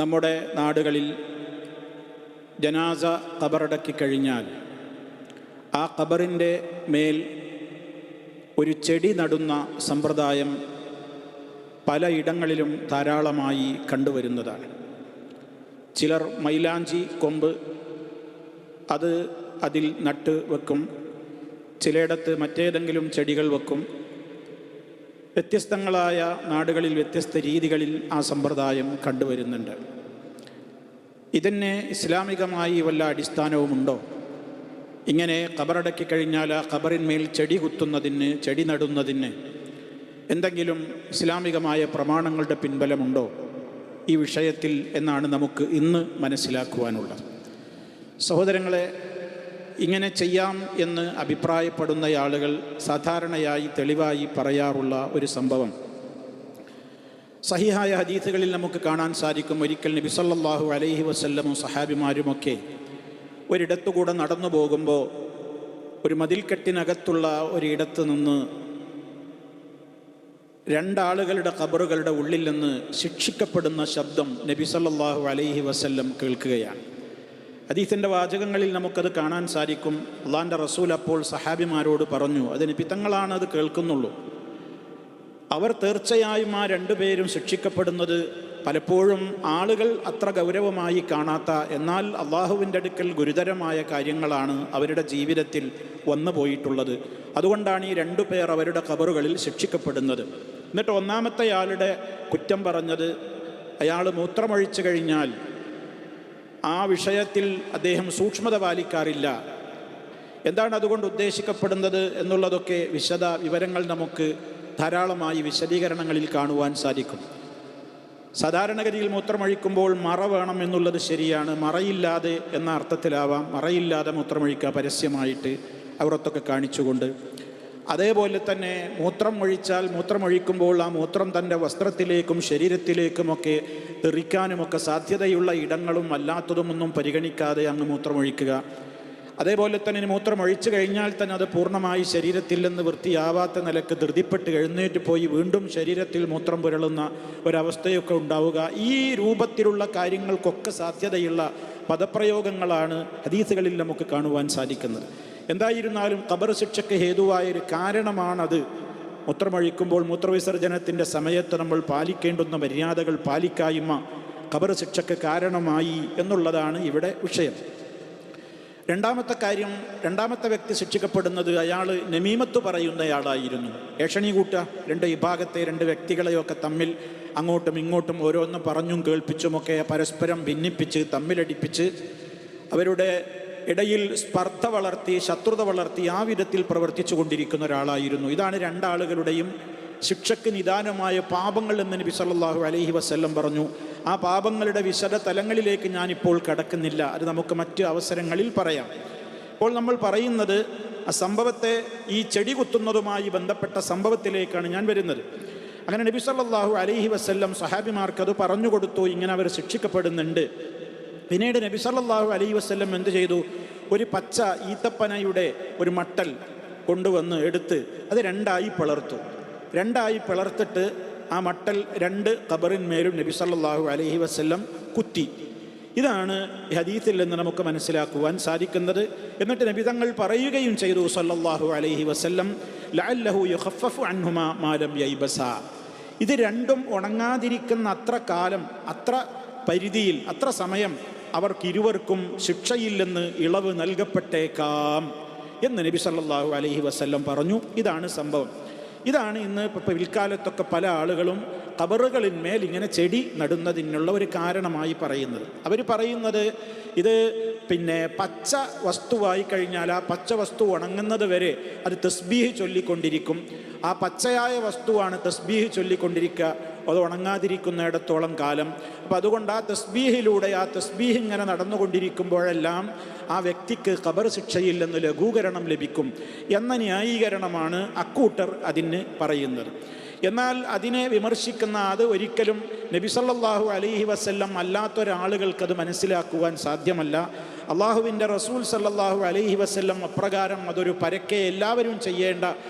നമ്മുടെ നാടുകളിൽ ജനാസ ഖബറടക്കി കഴിഞ്ഞാൽ ആ ഖബറിൻ്റെ മേൽ ഒരു ചെടി നടുന്ന സമ്പ്രദായം പലയിടങ്ങളിലും ധാരാളമായി കണ്ടുവരുന്നതാണ്. ചിലർ മൈലാഞ്ചി കൊമ്പ് അതിൽ നട്ട് വെക്കും, ചിലയിടത്ത് മറ്റേതെങ്കിലും ചെടികൾ വെക്കും. വ്യത്യസ്തങ്ങളായ നാടുകളിൽ വ്യത്യസ്ത രീതികളിൽ ആ സമ്പ്രദായം കണ്ടുവരുന്നുണ്ട്. ഇതിന് ഇസ്ലാമികമായി വല്ല അടിസ്ഥാനവുമുണ്ടോ? ഇങ്ങനെ ഖബറടക്കി കഴിഞ്ഞാൽ ആ ഖബറിന്മേൽ ചെടി കുത്തുന്നതിന്, ചെടി നടുന്നതിന് എന്തെങ്കിലും ഇസ്ലാമികമായ പ്രമാണങ്ങളുടെ പിൻബലമുണ്ടോ ഈ വിഷയത്തിൽ എന്നാണ് നമുക്ക് ഇന്ന് മനസ്സിലാക്കുവാനുള്ളത്. സഹോദരങ്ങളെ, ഇങ്ങനെ ചെയ്യാം എന്ന് അഭിപ്രായപ്പെടുന്ന ആളുകൾ സാധാരണയായി തെളിവായി പറയാറുള്ള ഒരു സംഭവം സഹിഹായ ഹദീസുകളിൽ നമുക്ക് കാണാൻ സാധിക്കും. ഒരിക്കൽ നബി സല്ലല്ലാഹു അലൈഹി വസല്ലമും സഹാബിമാരുമൊക്കെ ഒരിടത്തുകൂടെ നടന്നു പോകുമ്പോൾ ഒരു മതിൽക്കെട്ടിനകത്തുള്ള ഒരിടത്ത് നിന്ന് രണ്ടാളുകളുടെ ഖബറുകളുടെ ഉള്ളിൽ നിന്ന് ശിക്ഷിക്കപ്പെടുന്ന ശബ്ദം നബി സല്ലല്ലാഹു അലൈഹി വസല്ലം കേൾക്കുകയാണ്. ഹദീസിൻ്റെ വാചകങ്ങളിൽ നമുക്കത് കാണാൻ സാധിക്കും. അള്ളാഹിൻ്റെ റസൂൽ അപ്പോൾ സഹാബിമാരോട് പറഞ്ഞു, അത് നബി തങ്ങളാണ് അത് കേൾക്കുന്നുള്ളൂ. അവർ തീർച്ചയായും ആ രണ്ടുപേരും ശിക്ഷിക്കപ്പെടുന്നത് പലപ്പോഴും ആളുകൾ അത്ര ഗൗരവമായി കാണാത്ത, എന്നാൽ അള്ളാഹുവിൻ്റെ അടുക്കൽ ഗുരുതരമായ കാര്യങ്ങളാണ് അവരുടെ ജീവിതത്തിൽ വന്നു പോയിട്ടുള്ളത്. അതുകൊണ്ടാണ് ഈ രണ്ടു പേർ അവരുടെ ഖബറുകളിൽ ശിക്ഷിക്കപ്പെടുന്നത്. എന്നിട്ട് ഒന്നാമത്തെ ആളുടെ കുറ്റം പറഞ്ഞത്, അയാൾ മൂത്രമൊഴിച്ചു കഴിഞ്ഞാൽ ആ വിഷയത്തിൽ അദ്ദേഹം സൂക്ഷ്മത പാലിക്കാറില്ല. എന്താണ് അതുകൊണ്ട് ഉദ്ദേശിക്കപ്പെടുന്നത് എന്നുള്ളതൊക്കെ വിവരങ്ങൾ നമുക്ക് ധാരാളമായി വിശദീകരണങ്ങളിൽ കാണുവാൻ സാധിക്കും. സാധാരണഗതിയിൽ മൂത്രമൊഴിക്കുമ്പോൾ മറ വേണം എന്നുള്ളത് ശരിയാണ്. മറയില്ലാതെ എന്ന അർത്ഥത്തിലാവാം. മറയില്ലാതെ മൂത്രമൊഴിക്കുക, പരസ്യമായിട്ട് അവരൊത്തൊക്കെ കാണിച്ചുകൊണ്ട്. അതേപോലെ തന്നെ മൂത്രമൊഴിക്കുമ്പോൾ ആ മൂത്രം തൻ്റെ വസ്ത്രത്തിലേക്കും ശരീരത്തിലേക്കുമൊക്കെ തെറിക്കാനുമൊക്കെ സാധ്യതയുള്ള ഇടങ്ങളും അല്ലാത്തതുമൊന്നും പരിഗണിക്കാതെ അങ്ങ് മൂത്രമൊഴിക്കുക. അതേപോലെ തന്നെ മൂത്രമൊഴിച്ചു കഴിഞ്ഞാൽ തന്നെ അത് പൂർണ്ണമായി ശരീരത്തിൽ നിന്ന് വൃത്തിയാവാത്ത നിലക്ക് ധൃതിപ്പെട്ട് എഴുന്നേറ്റ് പോയി വീണ്ടും ശരീരത്തിൽ മൂത്രം പുരളുന്ന ഒരവസ്ഥയൊക്കെ ഉണ്ടാവുക. ഈ രൂപത്തിലുള്ള കാര്യങ്ങൾക്കൊക്കെ സാധ്യതയുള്ള പദപ്രയോഗങ്ങളാണ് ഹദീസുകളിൽ നമുക്ക് കാണുവാൻ സാധിക്കുന്നത്. എന്തായിരുന്നാലും ഖബർ ശിക്ഷയ്ക്ക് ഹേതുവായൊരു കാരണമാണത്. മൂത്രമൊഴിക്കുമ്പോൾ മൂത്രവിസർജനത്തിൻ്റെ സമയത്ത് നമ്മൾ പാലിക്കേണ്ടുന്ന മര്യാദകൾ പാലിക്കായ്മ ഖബർ ശിക്ഷയ്ക്ക് കാരണമായി എന്നുള്ളതാണ് ഇവിടെ വിഷയം. രണ്ടാമത്തെ വ്യക്തി ശിക്ഷിക്കപ്പെടുന്നത് അയാൾ നമീമത്ത് പറയുന്നയാളായിരുന്നു. ഏഷണി കൂട്ട രണ്ട് വിഭാഗത്തെ രണ്ട് വ്യക്തികളെയൊക്കെ തമ്മിൽ അങ്ങോട്ടും ഇങ്ങോട്ടും ഓരോന്ന് പറഞ്ഞും കേൾപ്പിച്ചുമൊക്കെ പരസ്പരം ഭിന്നിപ്പിച്ച് തമ്മിലടിപ്പിച്ച് അവരുടെ ഇടയിൽ സ്പർദ്ധ വളർത്തി, ശത്രുത വളർത്തി ആ വിധത്തിൽ പ്രവർത്തിച്ചു കൊണ്ടിരിക്കുന്ന ഒരാളായിരുന്നു. ഇതാണ് രണ്ടാളുകളുടെയും ശിക്ഷയ്ക്ക് നിദാനമായ പാപങ്ങൾ എന്ന് നബി സല്ലല്ലാഹു അലൈഹി വസല്ലം പറഞ്ഞു. ആ പാപങ്ങളുടെ വിശദ തലങ്ങളിലേക്ക് ഞാനിപ്പോൾ കടക്കുന്നില്ല, അത് നമുക്ക് മറ്റ് അവസരങ്ങളിൽ പറയാം. ഇപ്പോൾ നമ്മൾ പറയുന്നത് ആ സംഭവത്തെ, ഈ ചെടി കുത്തുന്നതുമായി ബന്ധപ്പെട്ട സംഭവത്തിലേക്കാണ് ഞാൻ വരുന്നത്. അങ്ങനെ നബി സല്ലല്ലാഹു അലൈഹി വസല്ലം സഹാബിമാർക്ക് അത് പറഞ്ഞു കൊടുത്തു, ഇങ്ങനെ അവർ ശിക്ഷിക്കപ്പെടുന്നുണ്ട്. പിന്നീട് നബി സല്ലല്ലാഹു അലൈഹി വസല്ലം എന്ത് ചെയ്തു? ഒരു പച്ച ഈത്തപ്പനയുടെ ഒരു മട്ടൽ കൊണ്ടുവന്ന് എടുത്ത് അത് രണ്ടായി പിളർത്തിട്ട് ആ മട്ടൽ രണ്ട് ഖബറിന്മേലും നബി സല്ലല്ലാഹു അലൈഹി വസല്ലം കുത്തി. ഇതാണ് ഈ ഹദീസിൽ നിന്ന് നമുക്ക് മനസ്സിലാക്കുവാൻ സാധിക്കുന്നത്. എന്നിട്ട് നബി തങ്ങൾ പറയുകയും ചെയ്തു സല്ലല്ലാഹു അലൈഹി വസല്ലം, ലഅല്ലഹു യുഖഫഫു അൻഹുമാ മാ ലം യൈബസാ. ഇത് രണ്ടും ഉണങ്ങാതിരിക്കുന്ന അത്ര കാലം, അത്ര പരിധിയിൽ, അത്ര സമയം അവർക്കിരുവർക്കും ശിക്ഷയില്ലെന്ന് ഇളവ് നൽകപ്പെട്ടേക്കാം എന്ന് നബി സല്ലല്ലാഹു അലൈഹി വസല്ലം പറഞ്ഞു. ഇതാണ് സംഭവം. ഇതാണ് ഇന്ന് പിൽക്കാലത്തൊക്കെ പല ആളുകളും ഖബറുകളിന്മേൽ ഇങ്ങനെ ചെടി നടുന്നതിനുള്ള ഒരു കാരണമായി പറയുന്നത്. അവർ പറയുന്നത് ഇത് പച്ച വസ്തുവായി കഴിഞ്ഞാൽ ആ പച്ച വസ്തു ഉണങ്ങുന്നത് വരെ അത് തസ്ബീഹ് ചൊല്ലിക്കൊണ്ടിരിക്കും. ആ പച്ചയായ വസ്തുവാണ് തസ്ബീഹ് ചൊല്ലിക്കൊണ്ടിരിക്കുക, അത് ഉണങ്ങാതിരിക്കുന്നിടത്തോളം കാലം. അപ്പോൾ അതുകൊണ്ട് ആ തസ്ബീഹിലൂടെ, ആ തസ്ബീഹ് ഇങ്ങനെ നടന്നുകൊണ്ടിരിക്കുമ്പോഴെല്ലാം ആ വ്യക്തിക്ക് ഖബർ ശിക്ഷയില്ലെന്ന് ലഘൂകരണം ലഭിക്കും എന്ന ന്യായീകരണമാണ് അക്കൂട്ടർ അതിന് പറയുന്നത്. എന്നാൽ അതിനെ വിമർശിക്കുന്ന, അത് ഒരിക്കലും നബി സല്ലല്ലാഹു അലൈഹി വസല്ലം അല്ലാത്തൊരാളുകൾക്കത് മനസ്സിലാക്കുവാൻ സാധ്യമല്ല. അള്ളാഹുവിൻ്റെ റസൂൽ സല്ലല്ലാഹു അലൈഹി വസല്ലം അപ്രകാരം അതൊരു പരക്കെ എല്ലാവരും ചെയ്യേണ്ട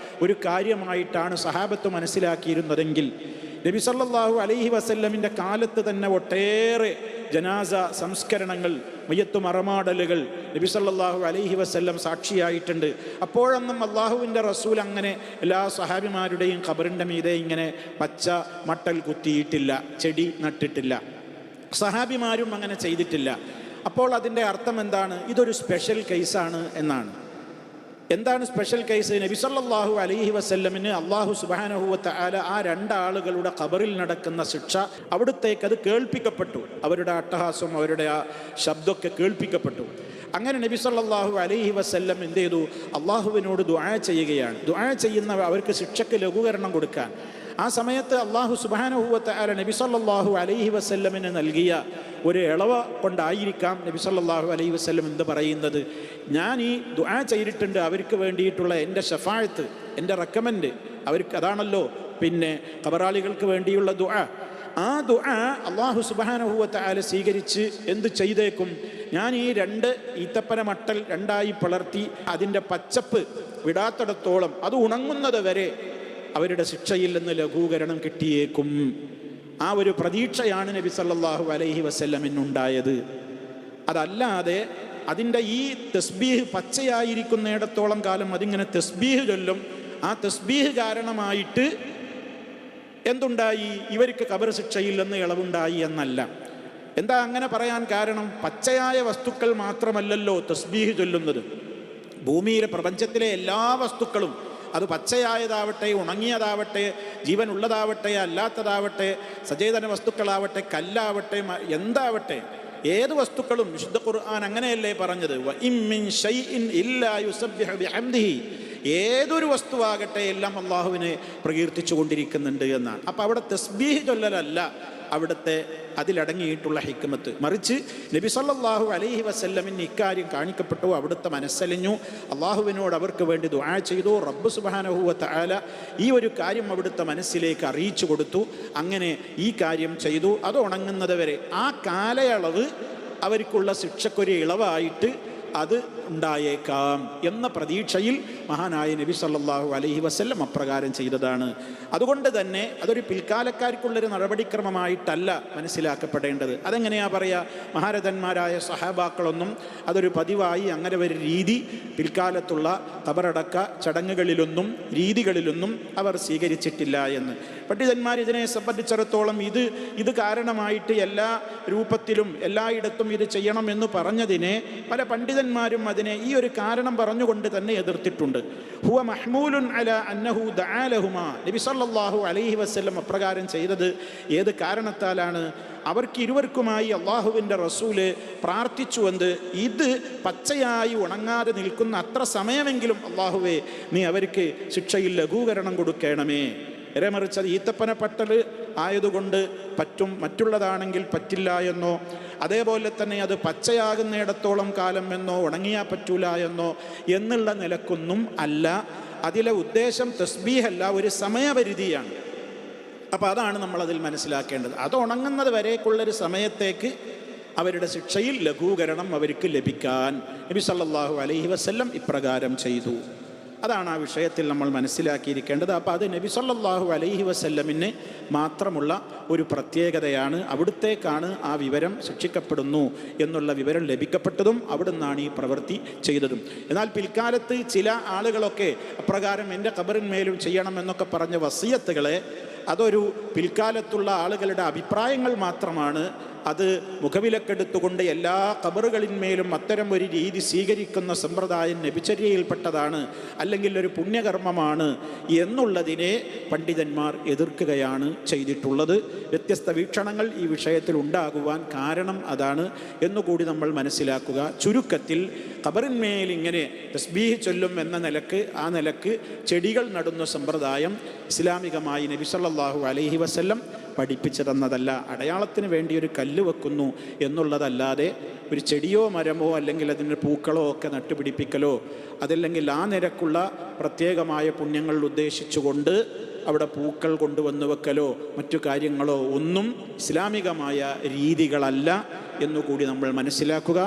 ഒരു കാര്യമായിട്ടാണ് സഹാബത്ത് മനസ്സിലാക്കിയിരുന്നതെങ്കിൽ നബി സല്ലല്ലാഹു അലൈഹി വസല്ലമിൻ്റെ കാലത്ത് തന്നെ ഒട്ടേറെ ജനാസ സംസ്കരണങ്ങൾ, മയ്യത്ത് മറമാടലുകൾ നബി സല്ലല്ലാഹു അലൈഹി വസല്ലം സാക്ഷിയായിട്ടുണ്ട്. അപ്പോഴൊന്നും അള്ളാഹുവിൻ്റെ റസൂൽ അങ്ങനെ എല്ലാ സഹാബിമാരുടെയും ഖബറിൻ്റെ മീതെ ഇങ്ങനെ പച്ച മട്ടൽ കുത്തിയിട്ടില്ല, ചെടി നട്ടിട്ടില്ല. സഹാബിമാരും അങ്ങനെ ചെയ്തിട്ടില്ല. അപ്പോൾ അതിൻ്റെ അർത്ഥം എന്താണ്? ഇതൊരു സ്പെഷ്യൽ കേസാണ് എന്നാണ്. എന്താണ് സ്പെഷ്യൽ കേസ്? നബി സല്ലല്ലാഹു അലൈഹി വസല്ലമിന് അല്ലാഹു സുബ്ഹാനഹു വ തആല ആ രണ്ടാളുകളുടെ ഖബറിൽ നടക്കുന്ന ശിക്ഷ അവിടുത്തേക്ക് അത് കേൾപ്പിക്കപ്പെട്ടു. അവരുടെ അട്ടഹാസം, അവരുടെ ആ ശബ്ദമൊക്കെ കേൾപ്പിക്കപ്പെട്ടു. അങ്ങനെ നബി സല്ലല്ലാഹു അലൈഹി വസല്ലം എന്ത് ചെയ്തു? അള്ളാഹുവിനോട് ദുആ ചെയ്യുകയാണ്. ദുആ ചെയ്യുന്ന അവർക്ക് ശിക്ഷയ്ക്ക് ലഘൂകരണം കൊടുക്കാൻ. ആ സമയത്ത് അല്ലാഹു സുബ്ഹാനഹു വ തആല നബി സല്ലല്ലാഹു അലൈഹി വസല്ലമിന് നൽകിയ ഒരു ഇളവ് കൊണ്ടായിരിക്കാം നബി സല്ലല്ലാഹു അലൈഹി വസല്ലം എന്ത് പറയുന്നത്? ഞാൻ ഈ ദുആ ചെയ്തിട്ടുണ്ട് അവർക്ക് വേണ്ടിയിട്ടുള്ള എൻ്റെ ശഫാഅത്ത്, എൻ്റെ റെക്കമെൻഡ്, അവർക്ക് അതാണല്ലോ പിന്നെ ഖബറാളികൾക്ക് വേണ്ടിയുള്ള ദുആ. ആ ദുആ അല്ലാഹു സുബ്ഹാനഹു വ തആല സ്വീകരിച്ച് എന്ത് ചെയ്തേക്കും? ഞാൻ ഈ രണ്ട് ഈത്തപ്പന മട്ടൽ രണ്ടായി പിളർത്തി അതിൻ്റെ പച്ചപ്പ് വിടാത്തിടത്തോളം അത് ഉണങ്ങുന്നത് വരെ അവരുടെ ശിക്ഷയിൽ നിന്ന് ലഘൂകരണം കിട്ടിയേക്കും. ആ ഒരു പ്രതീക്ഷയാണ് നബി സല്ലല്ലാഹു അലൈഹി വസല്ലമിനുണ്ടായത്. അതല്ലാതെ അതിൻ്റെ ഈ തസ്ബീഹ് പച്ചയായിരിക്കുന്നിടത്തോളം കാലം അതിങ്ങനെ തസ്ബീഹ് ചൊല്ലും. ആ തസ്ബീഹ് കാരണമായിട്ട് എന്തുണ്ടായി? ഇവർക്ക് ഖബർ ശിക്ഷയിൽ നിന്ന് ഇളവുണ്ടായി എന്നല്ല. എന്താ അങ്ങനെ പറയാൻ കാരണം? പച്ചയായ വസ്തുക്കൾ മാത്രമല്ലല്ലോ തസ്ബീഹ് ചൊല്ലുന്നത്. ഭൂമിയിലെ പ്രപഞ്ചത്തിലെ എല്ലാ വസ്തുക്കളും, അത് പച്ചയായതാവട്ടെ, ഉണങ്ങിയതാവട്ടെ, ജീവനുള്ളതാവട്ടെ, അല്ലാത്തതാവട്ടെ, സചേതന വസ്തുക്കളാവട്ടെ, കല്ലാവട്ടെ, എന്താവട്ടെ, ഏത് വസ്തുക്കളും വിശുദ്ധ ഖുർആൻ അങ്ങനെയല്ലേ പറഞ്ഞത്? വഇൻ മിൻ ശൈഇൻ ഇല്ലാ യുസബ്ബിഹു ബിഹംദിഹി. ഏതൊരു വസ്തുവാകട്ടെ എല്ലാം അള്ളാഹുവിനെ പ്രകീർത്തിച്ചു കൊണ്ടിരിക്കുന്നുണ്ട് എന്നാണ്. അപ്പോൾ അവിടെ തസ്ബീഹ് ചൊല്ലലല്ല അവിടുത്തെ അതിലടങ്ങിയിട്ടുള്ള ഹിക്മത്ത്. മറിച്ച് നബി സല്ലല്ലാഹു അലൈഹി വസല്ലമിന് ഇക്കാര്യം കാണിക്കപ്പെട്ടു. അവിടുത്തെ മനസ്സലിഞ്ഞു, അള്ളാഹുവിനോട് അവർക്ക് വേണ്ടി ദുആ ചെയ്തു. റബ്ബ് സുബ്ഹാനഹു വ തആല ഈ ഒരു കാര്യം അവിടുത്തെ മനസ്സിലേക്ക് അറിയിച്ചു കൊടുത്തു. അങ്ങനെ ഈ കാര്യം ചെയ്തു. അത് ഉണങ്ങുന്നത് വരെ ആ കാലയളവ് അവർക്കുള്ള ശിക്ഷക്കൊരു ഇളവായിട്ട് അത് ഉണ്ടായേക്കാം എന്ന പ്രതീക്ഷയിൽ മഹാനായ നബി സല്ലല്ലാഹു അലൈഹി വസല്ലം അപ്രകാരം ചെയ്തതാണ്. അതുകൊണ്ട് തന്നെ അതൊരു പിൽക്കാലക്കാർക്കുള്ളൊരു നടപടിക്രമമായിട്ടല്ല മനസ്സിലാക്കപ്പെടേണ്ടത്. അതെങ്ങനെയാ പറയുക? മഹാരഥന്മാരായ സഹാബാക്കളൊന്നും അതൊരു പതിവായി അങ്ങനെ ഒരു രീതി പിൽക്കാലത്തുള്ള ഖബറടക്ക ചടങ്ങുകളിലൊന്നും രീതികളിലൊന്നും അവർ സ്വീകരിച്ചിട്ടില്ല എന്ന് പണ്ഡിതന്മാർ ഇതിനെ സംബന്ധിച്ചിടത്തോളം ഇത് കാരണമായിട്ട് എല്ലാ രൂപത്തിലും എല്ലായിടത്തും ഇത് ചെയ്യണമെന്ന് പറഞ്ഞതിനെ പല പണ്ഡിതന്മാരും അതിനെ ഈ ഒരു കാരണം പറഞ്ഞുകൊണ്ട് തന്നെ എതിർത്തിട്ടുണ്ട്. ഹുവ മഹ്മൂലുൻ അലാ അന്നഹു ദഅ ലഹുമാ. നബി സല്ലല്ലാഹു അലൈഹി വസല്ലം അപ്രകാരം ചെയ്തത് ഏത് കാരണത്താലാണ്? അവർക്ക് ഇരുവർക്കുമായി അള്ളാഹുവിൻ്റെ റസൂല് പ്രാർത്ഥിച്ചുവെന്ന്, ഇത് പച്ചയായി ഉണങ്ങാതെ നിൽക്കുന്ന അത്ര സമയമെങ്കിലും അള്ളാഹുവേ നീ അവർക്ക് ശിക്ഷയിൽ ലഘൂകരണം കൊടുക്കണമേ. മറിച്ച് അത് ഈത്തപ്പന പട്ടൽ ആയതുകൊണ്ട് പറ്റും, മറ്റുള്ളതാണെങ്കിൽ പറ്റില്ല എന്നോ, അതേപോലെ തന്നെ അത് പച്ചയാകുന്നിടത്തോളം കാലം എന്നോ ഉണങ്ങിയാൽ പറ്റൂല എന്നോ എന്നുള്ള നിലക്കൊന്നും അല്ല. അതിലെ ഉദ്ദേശം തസ്ബീഹല്ല, ഒരു സമയപരിധിയാണ്. അപ്പോൾ അതാണ് നമ്മളതിൽ മനസ്സിലാക്കേണ്ടത്. അത് ഉണങ്ങുന്നത് വരേക്കുള്ളൊരു സമയത്തേക്ക് അവരുടെ ശിക്ഷയിൽ ലഘൂകരണം അവർക്ക് ലഭിക്കാൻ നബി സല്ലല്ലാഹു അലൈഹി വസല്ലം ഇപ്രകാരം ചെയ്തു. അതാണ് ആ വിഷയത്തിൽ നമ്മൾ മനസ്സിലാക്കിയിരിക്കേണ്ടത്. അപ്പോൾ അത് നബി സല്ലല്ലാഹു അലൈഹി വസല്ലമിന് മാത്രമുള്ള ഒരു പ്രത്യേകതയാണ്. അവിടുത്തേക്കാണ് ആ വിവരം ശിക്ഷിക്കപ്പെടുന്നു എന്നുള്ള വിവരം ലഭിക്കപ്പെട്ടതും അവിടുന്നാണ് ഈ പ്രവൃത്തി ചെയ്തതും. എന്നാൽ പിൽക്കാലത്ത് ചില ആളുകളൊക്കെ അപ്രകാരം എൻ്റെ ഖബറിന്മേലും ചെയ്യണമെന്നൊക്കെ പറഞ്ഞ വസിയത്തുകളെ അതൊരു പിൽക്കാലത്തുള്ള ആളുകളുടെ അഭിപ്രായങ്ങൾ മാത്രമാണ്. അത് മുഖവിലക്കെടുത്തുകൊണ്ട് എല്ലാ ഖബറുകളിന്മേലും അത്തരം ഒരു രീതി സ്വീകരിക്കുന്ന സമ്പ്രദായം നബിചര്യയിൽപ്പെട്ടതാണ്, അല്ലെങ്കിൽ ഒരു പുണ്യകർമ്മമാണ് എന്നുള്ളതിനെ പണ്ഡിതന്മാർ എതിർക്കുകയാണ് ചെയ്തിട്ടുള്ളത്. വ്യത്യസ്ത വീക്ഷണങ്ങൾ ഈ വിഷയത്തിൽ ഉണ്ടാകുവാൻ കാരണം അതാണ് എന്നുകൂടി നമ്മൾ മനസ്സിലാക്കുക. ചുരുക്കത്തിൽ ഖബറിന്മേൽ ഇങ്ങനെ തസ്ബീഹ് ചൊല്ലും എന്ന നിലക്ക്, ആ നിലക്ക് ചെടികൾ നടുന്ന സമ്പ്രദായം ഇസ്ലാമികമായി നബി സല്ലല്ലാഹു അലൈഹി വസല്ലം പഠിപ്പിച്ചു തന്നതല്ല. അടയാളത്തിന് വേണ്ടി ഒരു കല്ല് വെക്കുന്നു എന്നുള്ളതല്ലാതെ ഒരു ചെടിയോ മരമോ അല്ലെങ്കിൽ അതിൻ്റെ പൂക്കളോ ഒക്കെ നട്ടുപിടിപ്പിക്കലോ അതല്ലെങ്കിൽ ആ നിരക്കുള്ള പ്രത്യേകമായ പുണ്യങ്ങൾ ഉദ്ദേശിച്ചുകൊണ്ട് അവിടെ പൂക്കൾ കൊണ്ടുവന്ന് വെക്കലോ മറ്റു കാര്യങ്ങളോ ഒന്നും ഇസ്ലാമികമായ രീതികളല്ല എന്നുകൂടി നമ്മൾ മനസ്സിലാക്കുക.